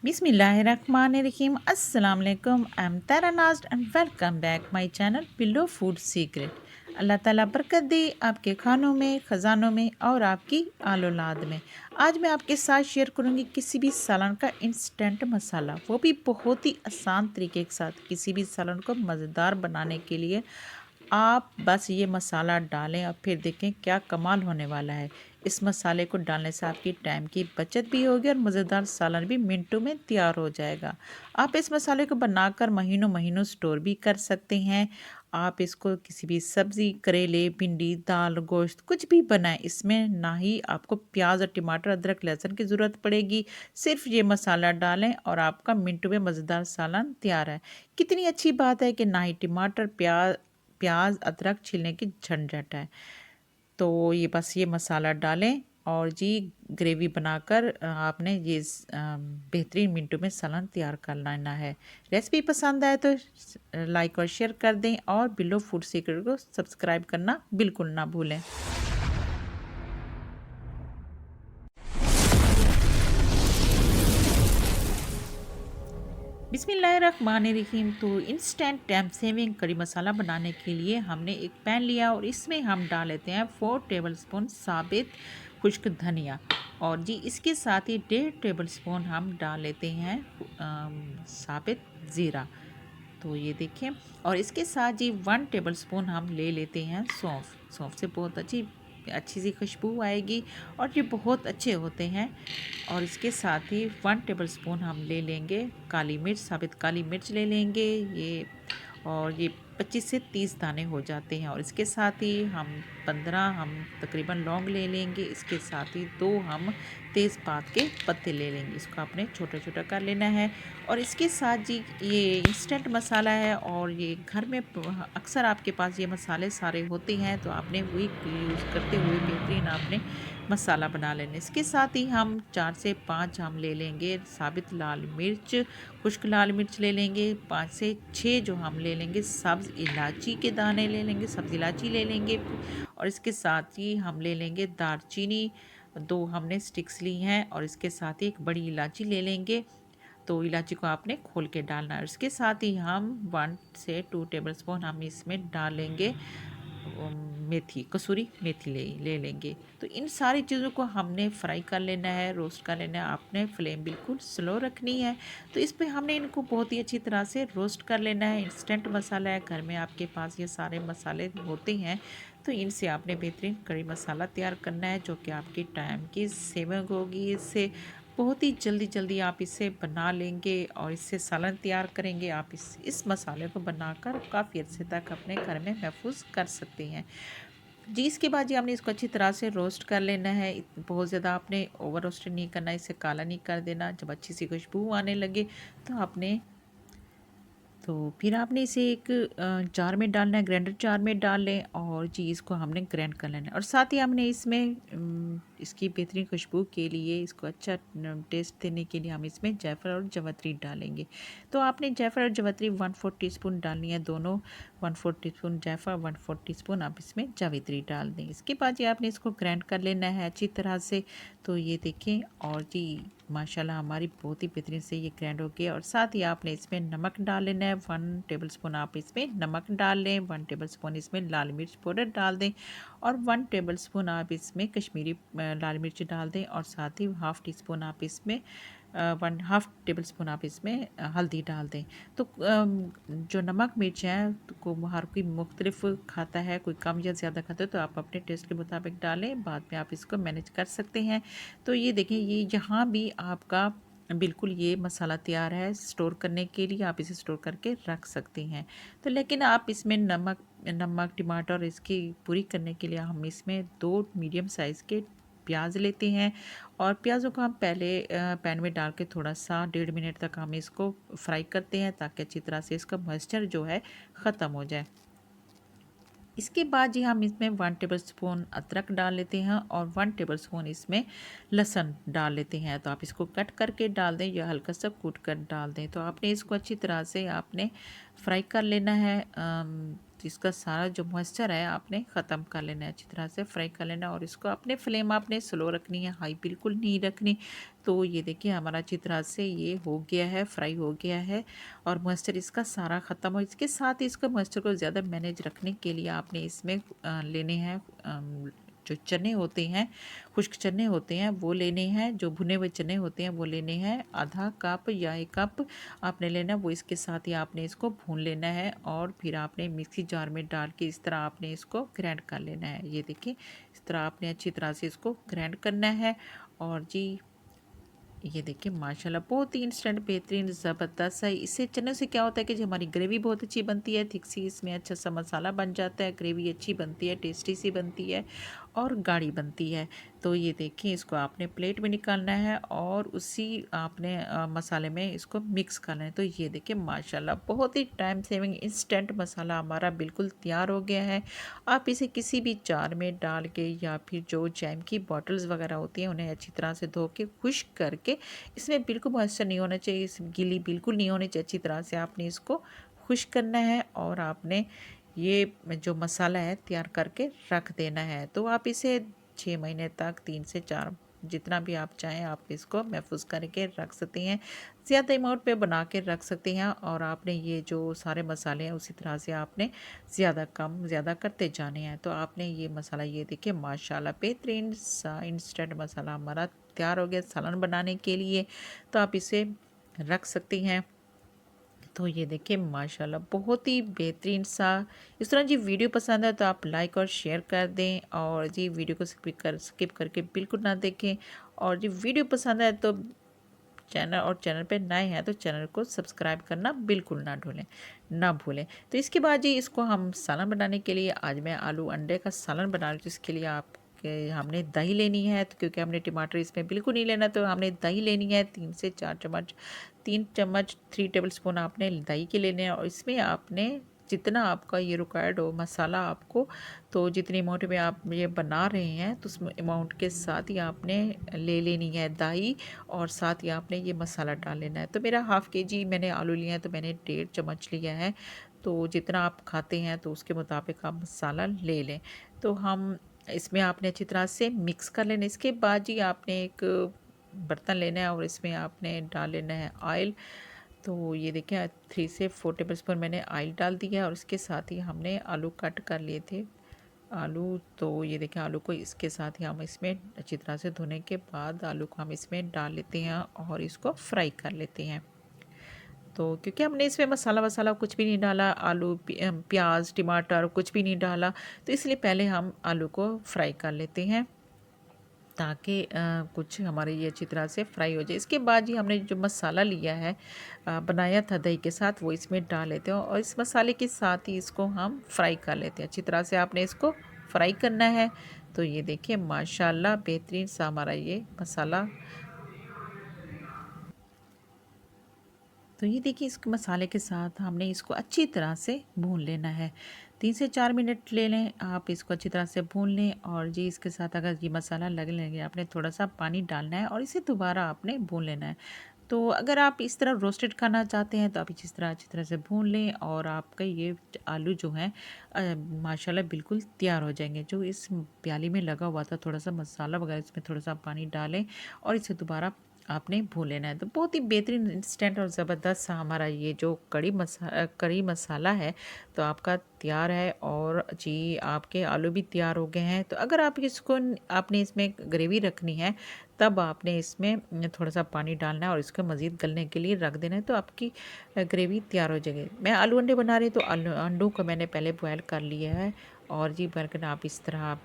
बिस्मिल्लाहिर्रहमानिर्रहीम अस्सलाम वालेकुम। I am Tara Naaz and welcome back my channel pillow food secret. Allah ताला बरकत दे आपके खानों में, ख़जानों में और आपकी आल औलाद में। आज मैं आपके साथ शेयर करूंगी किसी भी सालन का इंस्टेंट मसाला, वो भी बहुत ही आसान तरीके के साथ। किसी भी सालन को मज़ेदार बनाने के लिए आप बस ये मसाला डालें और फिर देखें क्या कमाल होने वाला है। इस मसाले को डालने से आपकी टाइम की बचत भी होगी और मज़ेदार सालन भी मिनटों में तैयार हो जाएगा। आप इस मसाले को बनाकर महीनों महीनों स्टोर भी कर सकते हैं। आप इसको किसी भी सब्ज़ी, करेले, भिंडी, दाल, गोश्त कुछ भी बनाएं, इसमें ना ही आपको प्याज और टमाटर, अदरक, लहसुन की ज़रूरत पड़ेगी। सिर्फ ये मसाला डालें और आपका मिनटों में मज़ेदार सालन तैयार है। कितनी अच्छी बात है कि ना ही टमाटर, प्याज अदरक छीलने की झंझट है। तो ये बस ये मसाला डालें और जी ग्रेवी बनाकर आपने ये बेहतरीन मिनटों में सालन तैयार कर लेना है। रेसिपी पसंद आए तो लाइक और शेयर कर दें और बिलो फूड सीक्रेट को सब्सक्राइब करना बिल्कुल ना भूलें। बिस्मिल्लाहिर्रहमानिर्रहीम। तो इंस्टेंट टाइम सेविंग कड़ी मसाला बनाने के लिए हमने एक पैन लिया और इसमें हम डाल लेते हैं 4 टेबलस्पून साबित खुश्क धनिया और जी इसके साथ ही 1.5 टेबलस्पून हम डाल लेते हैं साबित ज़ीरा। तो ये देखें, और इसके साथ जी 1 टेबलस्पून हम ले लेते हैं सौंफ। सौंफ से बहुत अच्छी अच्छी सी खुशबू आएगी और ये बहुत अच्छे होते हैं। और इसके साथ ही 1 टेबलस्पून हम ले लेंगे काली मिर्च, साबित काली मिर्च ले लेंगे ये, और ये 25 से 30 दाने हो जाते हैं। और इसके साथ ही हम 15 हम तकरीबन लौंग ले लेंगे। इसके साथ ही 2 हम तेज़पात के पत्ते ले लेंगे, इसको आपने छोटा छोटा कर लेना है। और इसके साथ जी ये इंस्टेंट मसाला है और ये घर में अक्सर आपके पास ये मसाले सारे होते हैं, तो आपने वही यूज़ करते हुए बेहतरीन आपने मसाला बना लेना। इसके साथ ही हम 4 से 5 हम ले लेंगे साबित लाल मिर्च, खुश्क लाल मिर्च ले लेंगे। 5 से 6 जो हम ले लेंगे सब्ज़ इलायची के दाने ले लेंगे, सब्ज़ इलायची ले लेंगे। और इसके साथ ही हम ले लेंगे दालचीनी, 2 हमने स्टिक्स ली हैं। और इसके साथ ही एक बड़ी इलायची ले लेंगे, तो इलायची को आपने खोल के डालना है। इसके साथ ही हम 1 से 2 टेबलस्पून हम इसमें डालेंगे मेथी, कसूरी मेथी ले लेंगे। तो इन सारी चीज़ों को हमने फ्राई कर लेना है, रोस्ट कर लेना है। आपने फ्लेम बिल्कुल स्लो रखनी है। तो इस पे हमने इनको बहुत ही अच्छी तरह से रोस्ट कर लेना है। इंस्टेंट मसाला है, घर में आपके पास ये सारे मसाले होते हैं, तो इनसे आपने बेहतरीन कड़ी मसाला तैयार करना है, जो कि आपकी टाइम की सेविंग होगी। इससे बहुत ही जल्दी जल्दी आप इसे बना लेंगे और इससे सालन तैयार करेंगे। आप इस मसाले को बनाकर काफ़ी अरसे तक अपने घर में महफूज कर सकते हैं जी। इसके बाद जी आपने इसको अच्छी तरह से रोस्ट कर लेना है। बहुत ज़्यादा आपने ओवर रोस्टेड नहीं करना, इसे काला नहीं कर देना। जब अच्छी सी खुशबू आने लगे तो आपने फिर आपने इसे एक जार में डालना है, ग्राइंडर जार में डाल लें और जी इसको हमने ग्राइंड कर लेना है। और साथ ही हमने इसमें इसकी बेहतरीन खुशबू के लिए, इसको अच्छा टेस्ट देने के लिए हम इसमें जायफल और जवैत्री डालेंगे। तो आपने जायफल और जवैत्री 1/4 टीस्पून डालनी है, दोनों 1/4 टीस्पून जायफल, 1/4 टीस्पून आप इसमें जवैत्री डाल दें। इसके बाद जी आपने इसको ग्राइंड कर लेना है अच्छी तरह से। तो ये देखें, और जी माशाल्लाह हमारी बहुत ही बेहतरीन से ये ग्राइंड हो गया। और साथ ही आपने इसमें नमक डाल लेना है, 1 टेबलस्पून आप इसमें नमक डाल लें, 1 टेबलस्पून इसमें लाल मिर्च पाउडर डाल दें और 1 टेबलस्पून आप इसमें कश्मीरी लाल मिर्च डाल दें। और साथ ही 1/2 टीस्पून आप इसमें 1/2 टेबलस्पून आप इसमें हल्दी डाल दें। तो जो नमक मिर्च है तो को हर कोई मुख्तलिफ खाता है, कोई कम या ज़्यादा खाता है, तो आप अपने टेस्ट के मुताबिक डालें, बाद में आप इसको मैनेज कर सकते हैं। तो ये देखें, ये यहाँ भी आपका बिल्कुल ये मसाला तैयार है स्टोर करने के लिए। आप इसे स्टोर करके रख सकते हैं। तो लेकिन आप इसमें नमक टमाटर और इसकी पूरी करने के लिए हम इसमें 2 मीडियम साइज़ के प्याज लेते हैं। और प्याज़ों को हम पहले पैन में डाल के थोड़ा सा 1.5 मिनट तक हम इसको फ्राई करते हैं, ताकि अच्छी तरह से इसका मॉइस्चर जो है ख़त्म हो जाए। इसके बाद जी हम इसमें 1 टेबलस्पून अदरक डाल लेते हैं और 1 टेबलस्पून इसमें लहसुन डाल लेते हैं। तो आप इसको कट करके डाल दें या हल्का सा कूट कर डाल दें। तो आपने इसको अच्छी तरह से आपने फ्राई कर लेना है। इसका सारा जो मॉइस्चर है आपने ख़त्म कर लेना है, अच्छी तरह से फ्राई कर लेना है। और इसको अपने फ्लेम आपने स्लो रखनी है, हाई बिल्कुल नहीं रखनी। तो ये देखिए हमारा अच्छी तरह से ये हो गया है, फ्राई हो गया है और मॉइस्चर इसका सारा ख़त्म हो। इसके साथ ही इसका मॉइस्चर को ज़्यादा मैनेज रखने के लिए आपने इसमें लेने हैं जो चने होते हैं, खुश्क चने होते हैं वो लेने हैं, जो भुने हुए चने होते हैं वो लेने हैं। आधा कप या 1 कप आपने लेना है, वो इसके साथ ही आपने इसको भून लेना है और फिर आपने मिक्सी जार में डाल के इस तरह आपने इसको ग्राइंड कर लेना है। ये देखिए इस तरह आपने अच्छी तरह से इसको ग्राइंड करना है। और जी ये देखिए माशाल्लाह बहुत ही इंस्टेंट बेहतरीन ज़बरदस्त है। इससे चने से क्या होता है कि जो हमारी ग्रेवी बहुत अच्छी बनती है, थिक सी इसमें अच्छा सा मसाला बन जाता है, ग्रेवी अच्छी बनती है, टेस्टी सी बनती है और गाढ़ी बनती है। तो ये देखिए इसको आपने प्लेट में निकालना है और उसी आपने मसाले में इसको मिक्स करना है। तो ये देखिए माशाल्लाह बहुत ही टाइम सेविंग इंस्टेंट मसाला हमारा बिल्कुल तैयार हो गया है। आप इसे किसी भी जार में डाल के या फिर जो जैम की बॉटल्स वगैरह होती हैं उन्हें अच्छी तरह से धो के खुश्क करके, इसमें बिल्कुल मॉइस्चर नहीं होना चाहिए, इस गीली बिल्कुल नहीं होनी चाहिए, अच्छी तरह से आपने इसको खुश्क करना है और आपने ये जो मसाला है तैयार करके रख देना है। तो आप इसे 6 महीने तक 3 से 4 जितना भी आप चाहें आप इसको महफूज करके रख सकते हैं, ज़्यादा अमाउंट पे बना के रख सकते हैं। और आपने ये जो सारे मसाले हैं उसी तरह से आपने ज़्यादा कम ज़्यादा करते जाने हैं। तो आपने ये मसाला ये देखिए माशाल्लाह बेहतरीन सा इंस्टेंट मसाला हमारा तैयार हो गया सालन बनाने के लिए। तो आप इसे रख सकती हैं। तो ये देखिए माशाल्लाह बहुत ही बेहतरीन सा। इस तरह जी वीडियो पसंद है तो आप लाइक और शेयर कर दें और जी वीडियो को स्किप करके बिल्कुल ना देखें। और जी वीडियो पसंद है तो चैनल पे नए हैं तो चैनल को सब्सक्राइब करना बिल्कुल ना भूलें। तो इसके बाद जी इसको हम सालन बनाने के लिए आज मैं आलू अंडे का सालन बना रही हूँ। जिसके लिए आप हमने दही लेनी है, तो क्योंकि हमने टमाटर इसमें बिल्कुल नहीं लेना तो हमने दही लेनी है 3 से 4 चम्मच, 3 चम्मच 3 टेबल स्पून आपने दही के लेने हैं। और इसमें आपने जितना आपका ये रिक्वायर्ड हो मसाला आपको, तो जितनी अमाउंट में आप ये बना रहे हैं तो उस अमाउंट के साथ ही आपने ले लेनी है दही और साथ ही आपने ये मसाला डाल लेना है। तो मेरा हाफ़ केजी मैंने आलू लिया है तो मैंने 1.5 चम्मच लिया है। तो जितना आप खाते हैं तो उसके मुताबिक आप मसाला ले लें। तो हम इसमें आपने अच्छी तरह से मिक्स कर लेना। इसके बाद ही आपने एक बर्तन लेना है और इसमें आपने डाल लेना है ऑयल। तो ये देखिए 3 से 4 टेबल स्पून मैंने ऑयल डाल दिया है और इसके साथ ही हमने आलू कट कर लिए थे आलू। तो ये देखिए आलू को इसके साथ ही हम इसमें अच्छी तरह से धोने के बाद आलू को हम इसमें डाल लेते हैं और इसको फ्राई कर लेते हैं। तो क्योंकि हमने इसमें मसाला वसाला कुछ भी नहीं डाला, आलू प्याज टमाटर कुछ भी नहीं डाला, तो इसलिए पहले हम आलू को फ्राई कर लेते हैं ताकि कुछ हमारे ये अच्छी तरह से फ्राई हो जाए। इसके बाद ही हमने जो मसाला लिया है बनाया था दही के साथ वो इसमें डाल लेते हैं और इस मसाले के साथ ही इसको हम फ्राई कर लेते हैं। अच्छी तरह से आपने इसको फ्राई करना है। तो ये देखिए माशाल्लाह बेहतरीन सा हमारा ये मसाला। तो ये देखिए इस मसाले के साथ हमने इसको अच्छी तरह से भून लेना है। 3 से 4 मिनट ले लें आप इसको अच्छी तरह से भून लें। और जी इसके साथ अगर ये मसाला लगने लगे आपने थोड़ा सा पानी डालना है और इसे दोबारा आपने भून लेना है। तो अगर आप इस तरह रोस्टेड खाना चाहते हैं तो आप इस तरह अच्छी तरह से भून लें और आपका ये आलू जो है माशाल्लाह बिल्कुल तैयार हो जाएंगे। जो इस प्याली में लगा हुआ था थोड़ा सा मसाला वगैरह इसमें थोड़ा सा पानी डालें और इसे दोबारा आपने भून लेना है। तो बहुत ही बेहतरीन इंस्टेंट और ज़बरदस्त सा हमारा ये जो कड़ी मसाला है तो आपका तैयार है। और जी आपके आलू भी तैयार हो गए हैं। तो अगर आप इसको आपने इसमें ग्रेवी रखनी है तब आपने इसमें थोड़ा सा पानी डालना है और इसको मज़ीद गलने के लिए रख देना है तो आपकी ग्रेवी तैयार हो जाएगी। मैं आलू अंडे बना रही तो आलू अंडों को मैंने पहले बॉयल कर लिया है। और जी बर्गर आप इस तरह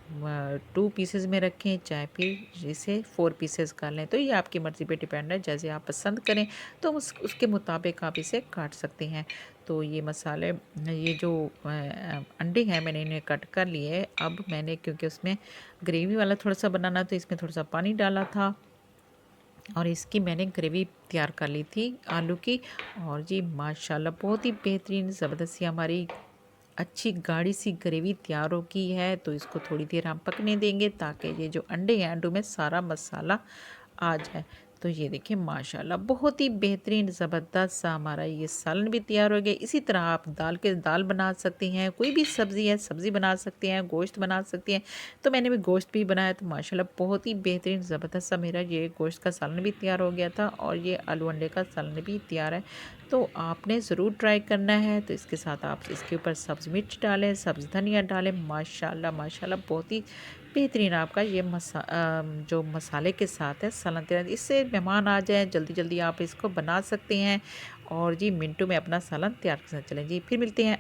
2 पीसेस में रखें चाहे फिर इसे 4 पीसेस कर लें, तो ये आपकी मर्ज़ी पे डिपेंड है, जैसे आप पसंद करें तो उसके मुताबिक आप इसे काट सकते हैं। तो ये मसाले ये जो अंडे हैं मैंने इन्हें कट कर लिए। अब मैंने क्योंकि उसमें ग्रेवी वाला थोड़ा सा बनाना तो इसमें थोड़ा सा पानी डाला था और इसकी मैंने ग्रेवी तैयार कर ली थी आलू की। और जी माशाल्लाह बहुत ही बेहतरीन ज़बरदस्त सी हमारी अच्छी गाढ़ी सी ग्रेवी तैयार हो गई है। तो इसको थोड़ी देर हम पकने देंगे ताकि ये जो अंडे हैं अंडों में सारा मसाला आ जाए। तो ये देखिए माशाल्लाह बहुत ही बेहतरीन ज़बरदस्त सा हमारा ये सालन भी तैयार हो गया। इसी तरह आप दाल बना सकती हैं, कोई भी सब्ज़ी है सब्ज़ी बना सकती हैं, गोश्त बना सकती हैं। तो मैंने भी गोश्त भी बनाया तो माशाल्लाह बहुत ही बेहतरीन ज़बरदस्त सा मेरा ये गोश्त का सालन भी तैयार हो गया था और ये आलू अंडे का सालन भी तैयार है। तो आपने ज़रूर ट्राई करना है। तो इसके साथ आप इसके ऊपर सब्ज़ मिर्च डालें, सब्ज़ धनिया डालें। माशाल्लाह माशाल्लाह बहुत ही बेहतरीन आपका ये जो मसाले के साथ है सालन तैयार। इससे मेहमान आ जाएँ जल्दी जल्दी आप इसको बना सकते हैं और जी मिनटों में अपना सालन तैयार कर चलें। जी फिर मिलते हैं।